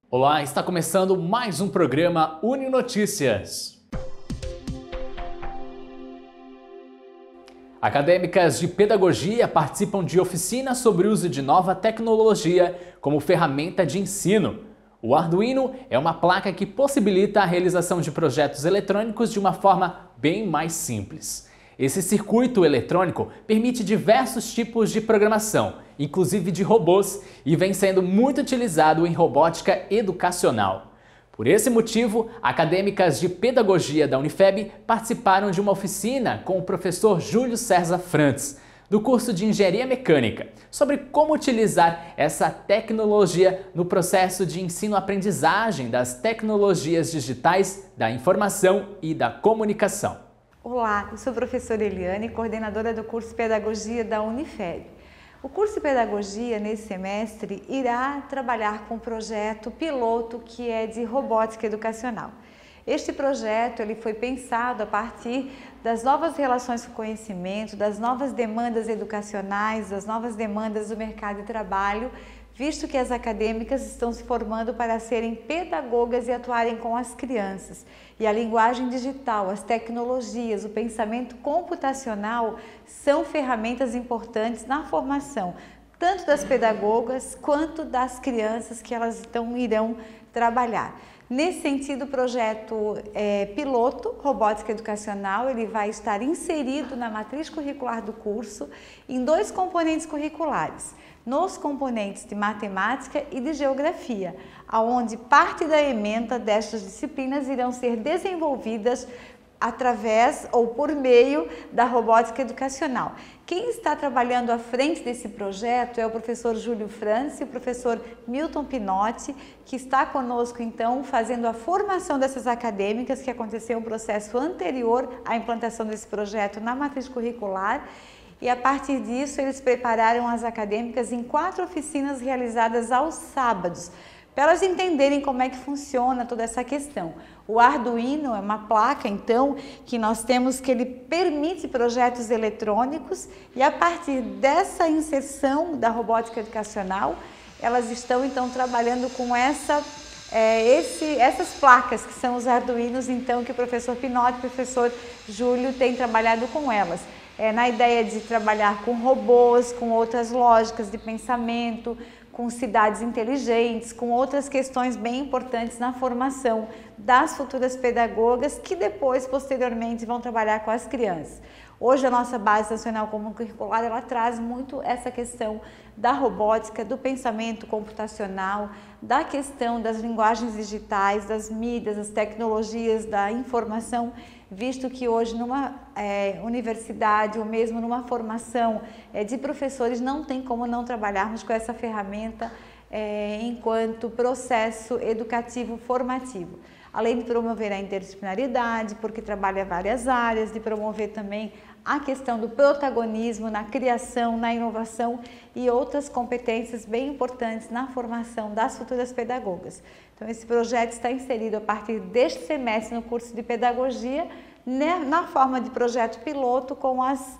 Olá, está começando mais um programa UniNotícias. Acadêmicas de pedagogia participam de oficinas sobre o uso de nova tecnologia como ferramenta de ensino. O Arduino é uma placa que possibilita a realização de projetos eletrônicos de uma forma bem mais simples. Esse circuito eletrônico permite diversos tipos de programação, inclusive de robôs, e vem sendo muito utilizado em robótica educacional. Por esse motivo, acadêmicas de pedagogia da Unifeb participaram de uma oficina com o professor Júlio César Frantz, do curso de Engenharia Mecânica, sobre como utilizar essa tecnologia no processo de ensino-aprendizagem das tecnologias digitais, da informação e da comunicação. Olá, eu sou a professora Eliane, coordenadora do curso de Pedagogia da Unifeb. O curso de Pedagogia, nesse semestre, irá trabalhar com um projeto piloto que é de robótica educacional. Este projeto ele foi pensado a partir das novas relações com o conhecimento, das novas demandas educacionais, das novas demandas do mercado de trabalho, visto que as acadêmicas estão se formando para serem pedagogas e atuarem com as crianças. E a linguagem digital, as tecnologias, o pensamento computacional são ferramentas importantes na formação, tanto das pedagogas quanto das crianças que elas irão trabalhar. Nesse sentido, o projeto piloto, Robótica Educacional, ele vai estar inserido na matriz curricular do curso em dois componentes curriculares. Nos componentes de matemática e de geografia, onde parte da ementa destas disciplinas irão ser desenvolvidas através ou por meio da robótica educacional. Quem está trabalhando à frente desse projeto é o professor Júlio Frantz e o professor Milton Pinotti, que está conosco então fazendo a formação dessas acadêmicas, que aconteceu um processo anterior à implantação desse projeto na matriz curricular. E a partir disso eles prepararam as acadêmicas em 4 oficinas realizadas aos sábados, para elas entenderem como é que funciona toda essa questão. O Arduino é uma placa, então, que nós temos que ele permite projetos eletrônicos e a partir dessa inserção da robótica educacional, elas estão então trabalhando com essas placas, que são os Arduinos, então, que o professor Pinotti e o professor Júlio têm trabalhado com elas. Na ideia de trabalhar com robôs, com outras lógicas de pensamento, com cidades inteligentes, com outras questões bem importantes na formação das futuras pedagogas que depois, posteriormente, vão trabalhar com as crianças. Hoje a nossa Base Nacional Comum Curricular, ela traz muito essa questão da robótica, do pensamento computacional, da questão das linguagens digitais, das mídias, das tecnologias, da informação, visto que hoje numa universidade ou mesmo numa formação de professores não tem como não trabalharmos com essa ferramenta enquanto processo educativo formativo. Além de promover a interdisciplinaridade, porque trabalha várias áreas, de promover também a questão do protagonismo na criação, na inovação e outras competências bem importantes na formação das futuras pedagogas. Então, esse projeto está inserido a partir deste semestre no curso de pedagogia, na forma de projeto piloto com as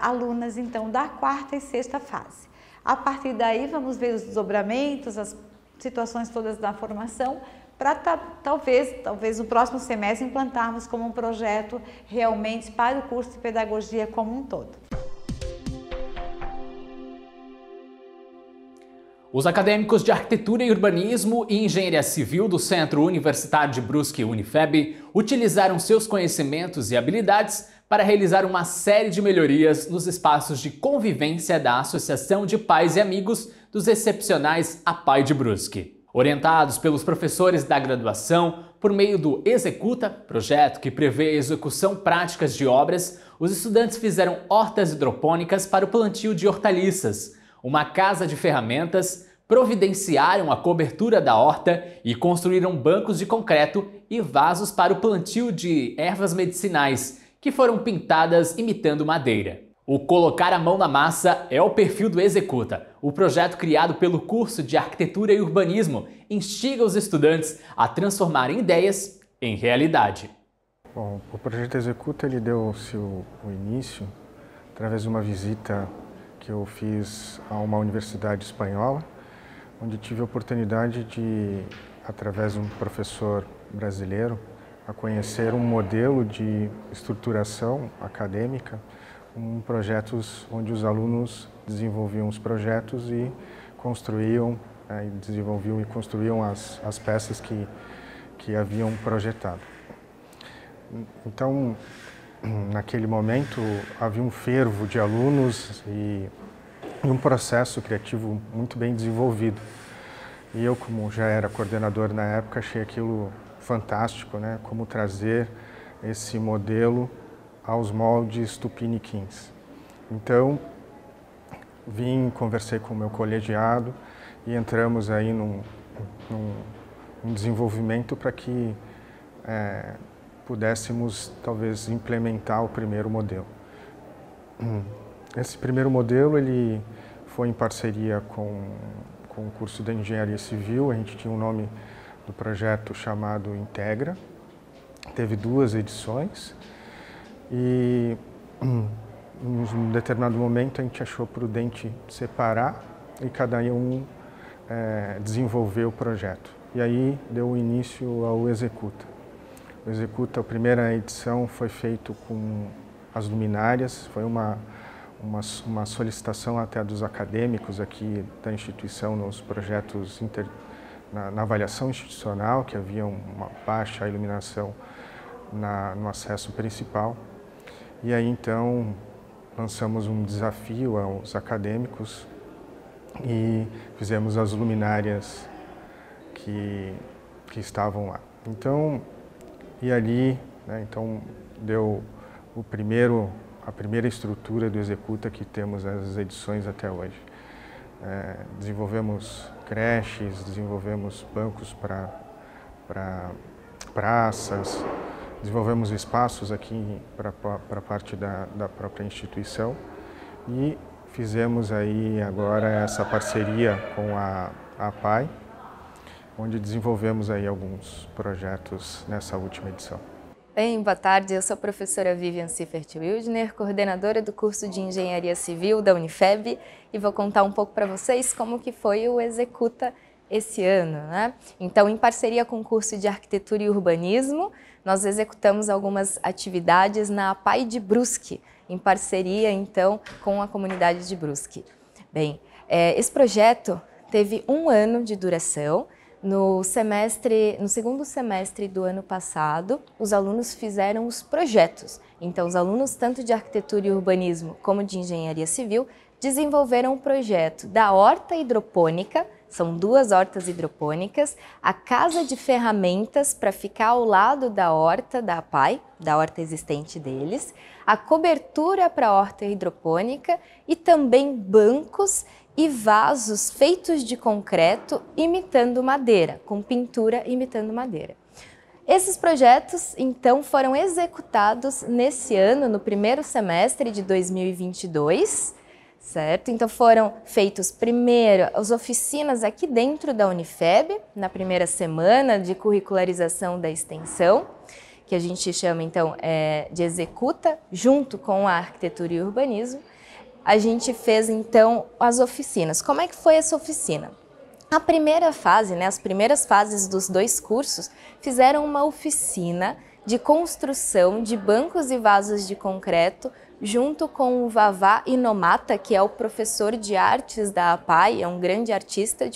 alunas, então, da 4ª e 6ª fase. A partir daí, vamos ver os desdobramentos, as situações todas da formação, para talvez no próximo semestre implantarmos como um projeto realmente para o curso de pedagogia como um todo. Os acadêmicos de Arquitetura e Urbanismo e Engenharia Civil do Centro Universitário de Brusque Unifeb utilizaram seus conhecimentos e habilidades para realizar uma série de melhorias nos espaços de convivência da Associação de Pais e Amigos dos Excepcionais APAE de Brusque. Orientados pelos professores da graduação, por meio do Executa, projeto que prevê a execução práticas de obras, os estudantes fizeram hortas hidropônicas para o plantio de hortaliças, uma casa de ferramentas, providenciaram a cobertura da horta e construíram bancos de concreto e vasos para o plantio de ervas medicinais, que foram pintadas imitando madeira. O Colocar a Mão na Massa é o perfil do Executa. O projeto criado pelo curso de Arquitetura e Urbanismo instiga os estudantes a transformarem ideias em realidade. Bom, o projeto Executa ele deu-se o início através de uma visita que eu fiz a uma universidade espanhola, onde tive a oportunidade de através de um professor brasileiro, a conhecer um modelo de estruturação acadêmica, projetos onde os alunos desenvolviam os projetos e construíam, desenvolviam e construíam as peças que haviam projetado. Então, naquele momento, havia um fervo de alunos e um processo criativo muito bem desenvolvido. E eu, como já era coordenador na época, achei aquilo fantástico, né? Como trazer esse modelo aos moldes tupiniquins. Então, conversei com o meu colegiado e entramos aí num desenvolvimento para que pudéssemos, talvez, implementar o primeiro modelo. Esse primeiro modelo ele foi em parceria com o curso de Engenharia Civil. A gente tinha um nome do projeto chamado Integra. Teve 2 edições e em um determinado momento a gente achou prudente separar e cada um desenvolver o projeto. E aí deu início ao Executa. O Executa, a primeira edição foi feito com as luminárias, foi uma solicitação até dos acadêmicos aqui da instituição nos projetos na avaliação institucional, que havia uma baixa iluminação no acesso principal. E aí então lançamos um desafio aos acadêmicos e fizemos as luminárias que estavam lá. Então, e ali, né, então deu a primeira estrutura do Executa que temos as edições até hoje. Desenvolvemos creches, desenvolvemos bancos para praças, desenvolvemos espaços aqui para a parte da própria instituição e fizemos aí agora essa parceria com a APAI, onde desenvolvemos aí alguns projetos nessa última edição. Bem, boa tarde, eu sou a professora Vivian Siffert-Wildner, coordenadora do curso de Engenharia Civil da Unifeb, e vou contar um pouco para vocês como que foi o Executa esse ano, né? Então, em parceria com o curso de Arquitetura e Urbanismo, nós executamos algumas atividades na APAI de Brusque, em parceria, então, com a comunidade de Brusque. Bem, esse projeto teve 1 ano de duração. No segundo semestre do ano passado, os alunos fizeram os projetos. Então, os alunos, tanto de Arquitetura e Urbanismo como de Engenharia Civil, desenvolveram um projeto da horta hidropônica, são 2 hortas hidropônicas, a casa de ferramentas para ficar ao lado da horta da APAI, da horta existente deles, a cobertura para a horta hidropônica e também bancos e vasos feitos de concreto imitando madeira, com pintura imitando madeira. Esses projetos, então, foram executados nesse ano, no primeiro semestre de 2022, certo? Então foram feitos primeiro as oficinas aqui dentro da Unifeb, na primeira semana de curricularização da extensão, que a gente chama então de Executa, junto com a Arquitetura e Urbanismo. A gente fez então as oficinas. Como é que foi essa oficina? A primeira fase, né, as primeiras fases dos 2 cursos, fizeram uma oficina de construção de bancos e vasos de concreto junto com o Vavá Inomata, que é o professor de artes da APAI, é um grande artista,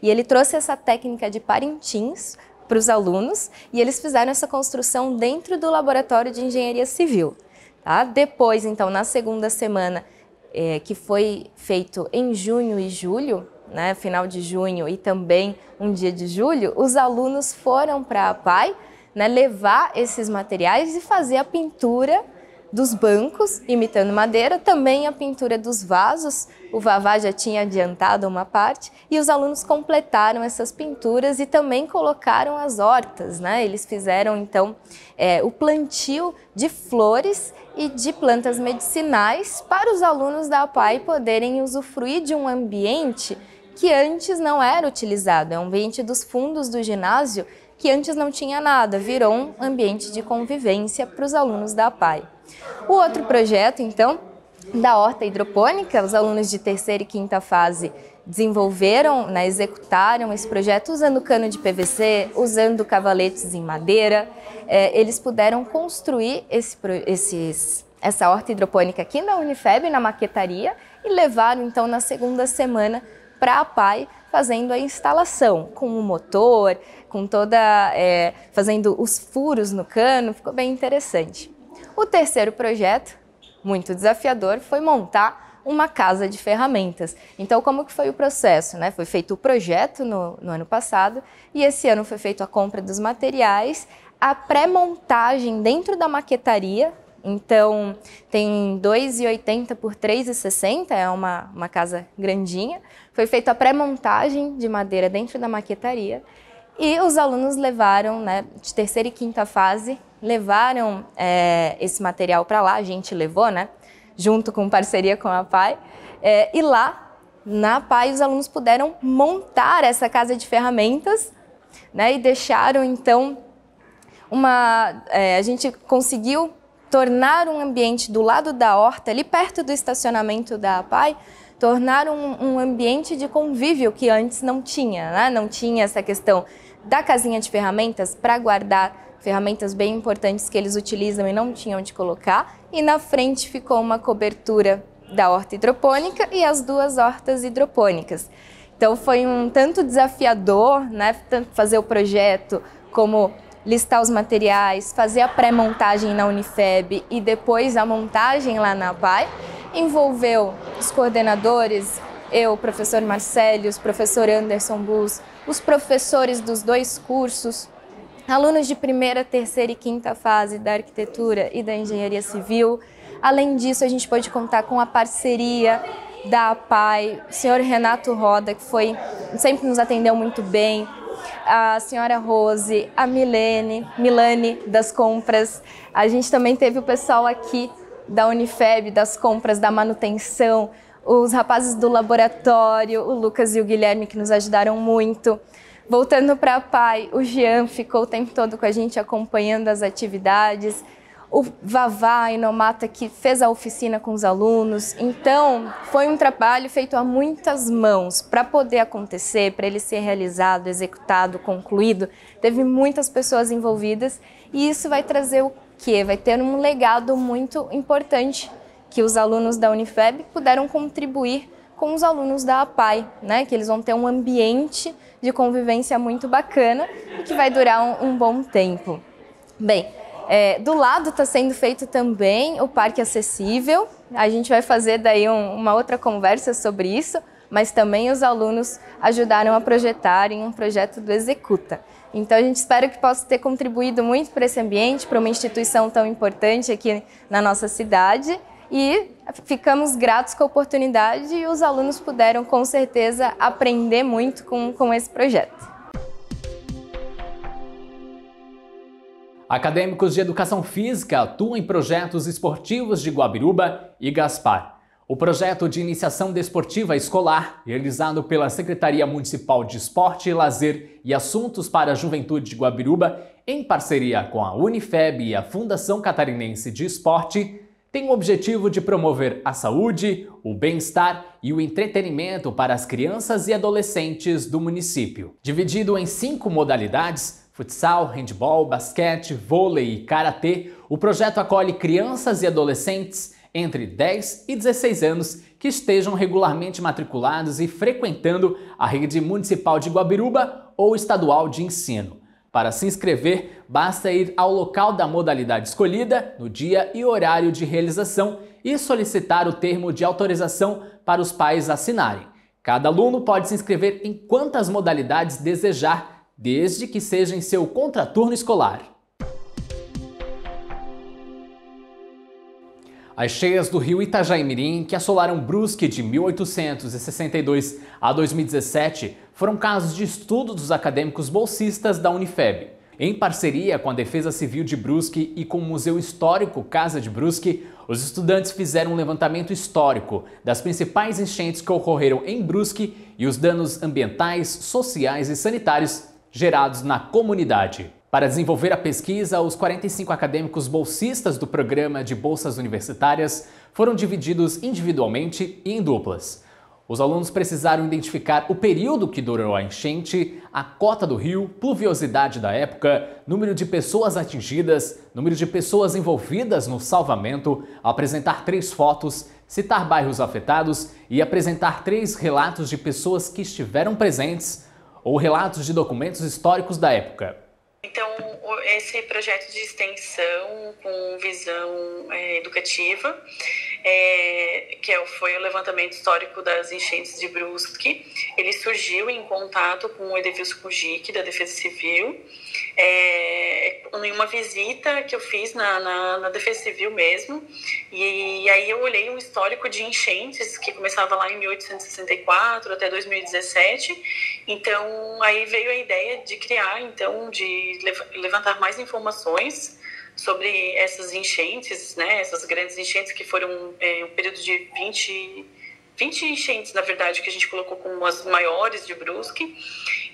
e ele trouxe essa técnica de Parintins para os alunos e eles fizeram essa construção dentro do laboratório de engenharia civil. Tá? Depois, então, na segunda semana, que foi feito em junho e julho, né, final de junho e também um dia de julho, os alunos foram para a APAI, né, levar esses materiais e fazer a pintura dos bancos, imitando madeira, também a pintura dos vasos. O Vavá já tinha adiantado uma parte e os alunos completaram essas pinturas e também colocaram as hortas, né? Eles fizeram então o plantio de flores e de plantas medicinais para os alunos da APAI poderem usufruir de um ambiente que antes não era utilizado, é um ambiente dos fundos do ginásio que antes não tinha nada, virou um ambiente de convivência para os alunos da APAI. O outro projeto, então, da horta hidropônica, os alunos de terceira e quinta fase desenvolveram, né, executaram esse projeto usando cano de PVC, usando cavaletes em madeira. Eles puderam construir essa horta hidropônica aqui na Unifeb, na maquetaria, e levaram então na segunda semana para a APAE, fazendo a instalação com o motor, com fazendo os furos no cano, ficou bem interessante. O terceiro projeto, muito desafiador, foi montar uma casa de ferramentas. Então, como que foi o processo, né? Foi feito o projeto no ano passado e esse ano foi feita a compra dos materiais, a pré-montagem dentro da maquetaria. Então, tem 2,80 por 3,60, é uma casa grandinha. Foi feita a pré-montagem de madeira dentro da maquetaria e os alunos levaram, né, de terceira e quinta fase, levaram esse material para lá, a gente levou, né? Junto com parceria com a APAE, e lá na APAE os alunos puderam montar essa casa de ferramentas, né, e deixaram então a gente conseguiu tornar um ambiente do lado da horta, ali perto do estacionamento da APAE, tornar um ambiente de convívio que antes não tinha, né? Não tinha essa questão da casinha de ferramentas para guardar ferramentas bem importantes que eles utilizam e não tinham onde colocar, e na frente ficou uma cobertura da horta hidropônica e as duas hortas hidropônicas. Então foi um tanto desafiador, né, tanto fazer o projeto como listar os materiais, fazer a pré-montagem na Unifeb e depois a montagem lá na APAE. Envolveu os coordenadores, eu, o professor Marcelo, o professor Anderson Bus, os professores dos dois cursos, alunos de primeira, terceira e quinta fase da arquitetura e da engenharia civil. Além disso, a gente pôde contar com a parceria da APAE, o senhor Renato Roda, que sempre nos atendeu muito bem, a senhora Rose, a Milane das compras. A gente também teve o pessoal aqui da Unifeb, das compras, da manutenção, os rapazes do laboratório, o Lucas e o Guilherme, que nos ajudaram muito. Voltando para a APAE, o Jean ficou o tempo todo com a gente acompanhando as atividades, o Vavá, a Inomata, que fez a oficina com os alunos. Então, foi um trabalho feito a muitas mãos para poder acontecer, para ele ser realizado, executado, concluído. Teve muitas pessoas envolvidas e isso vai trazer o quê? Vai ter um legado muito importante que os alunos da Unifeb puderam contribuir com os alunos da APAE, né? Que eles vão ter um ambiente de convivência muito bacana e que vai durar um bom tempo. Bem, do lado está sendo feito também o Parque Acessível. A gente vai fazer daí uma outra conversa sobre isso, mas também os alunos ajudaram a projetar em um projeto do Executa. Então a gente espera que possa ter contribuído muito para esse ambiente, para uma instituição tão importante aqui na nossa cidade. E ficamos gratos com a oportunidade e os alunos puderam, com certeza, aprender muito com esse projeto. Acadêmicos de Educação Física atuam em projetos esportivos de Guabiruba e Gaspar. O projeto de iniciação desportiva escolar, realizado pela Secretaria Municipal de Esporte, Lazer e Assuntos para a Juventude de Guabiruba, em parceria com a Unifeb e a Fundação Catarinense de Esporte, tem o objetivo de promover a saúde, o bem-estar e o entretenimento para as crianças e adolescentes do município. Dividido em 5 modalidades, futsal, handebol, basquete, vôlei e karatê, o projeto acolhe crianças e adolescentes entre 10 e 16 anos que estejam regularmente matriculados e frequentando a rede municipal de Guabiruba ou estadual de ensino. Para se inscrever, basta ir ao local da modalidade escolhida, no dia e horário de realização e solicitar o termo de autorização para os pais assinarem. Cada aluno pode se inscrever em quantas modalidades desejar, desde que seja em seu contraturno escolar. As cheias do rio Itajaí-Mirim, que assolaram Brusque de 1862 a 2017, foram casos de estudo dos acadêmicos bolsistas da Unifeb. Em parceria com a Defesa Civil de Brusque e com o Museu Histórico Casa de Brusque, os estudantes fizeram um levantamento histórico das principais enchentes que ocorreram em Brusque e os danos ambientais, sociais e sanitários gerados na comunidade. Para desenvolver a pesquisa, os 45 acadêmicos bolsistas do programa de bolsas universitárias foram divididos individualmente e em duplas. Os alunos precisaram identificar o período que durou a enchente, a cota do rio, pluviosidade da época, número de pessoas atingidas, número de pessoas envolvidas no salvamento, apresentar 3 fotos, citar bairros afetados e apresentar 3 relatos de pessoas que estiveram presentes ou relatos de documentos históricos da época. Então, esse projeto de extensão com visão educativa, foi o levantamento histórico das enchentes de Brusque, ele surgiu em contato com o Edevilson Kujic, da Defesa Civil, em uma visita que eu fiz na Defesa Civil mesmo, e aí eu olhei um histórico de enchentes que começava lá em 1864 até 2017, então aí veio a ideia de criar, então, de levantar mais informações sobre essas enchentes, né, essas grandes enchentes que foram um período de 20 enchentes, na verdade, que a gente colocou como as maiores de Brusque.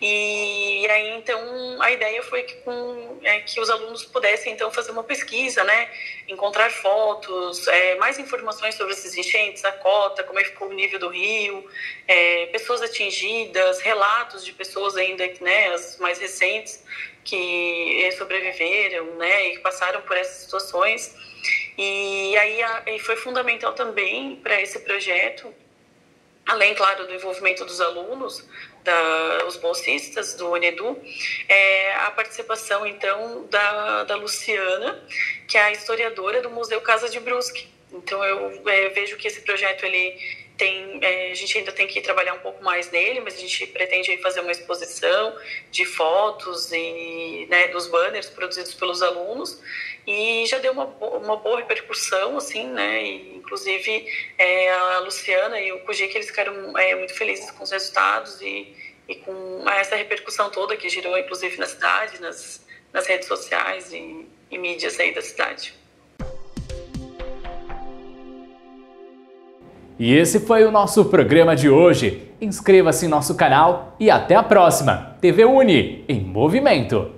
E aí, então, a ideia foi que os alunos pudessem, então, fazer uma pesquisa, né, encontrar fotos, mais informações sobre esses enchentes, a cota, como é que ficou o nível do rio, pessoas atingidas, relatos de pessoas ainda, né, as mais recentes, que sobreviveram, né, e passaram por essas situações. E aí foi fundamental também para esse projeto, além, claro, do envolvimento dos alunos, os bolsistas do UNEDU, a participação, então, da Luciana, que é a historiadora do Museu Casa de Brusque. Então, eu vejo que esse projeto, a gente ainda tem que trabalhar um pouco mais nele, mas a gente pretende aí fazer uma exposição de fotos e, né, dos banners produzidos pelos alunos, e já deu uma boa repercussão, assim, né, e, inclusive a Luciana e o Kujic, eles ficaram muito felizes com os resultados e com essa repercussão toda que girou, inclusive, na cidade, nas redes sociais e mídias aí da cidade. E esse foi o nosso programa de hoje. Inscreva-se em nosso canal e até a próxima. TV Uni, em movimento.